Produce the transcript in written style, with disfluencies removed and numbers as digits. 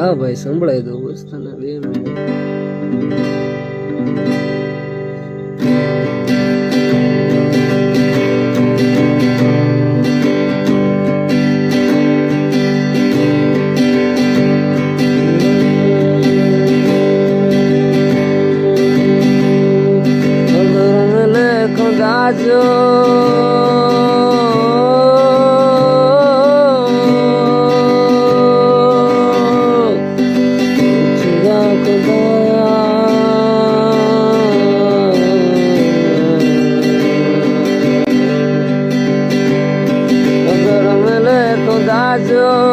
હા ભાઈ સંભળાય દો બસ તને 2 મિનિટ. જો અગર મિલે ખુદા જો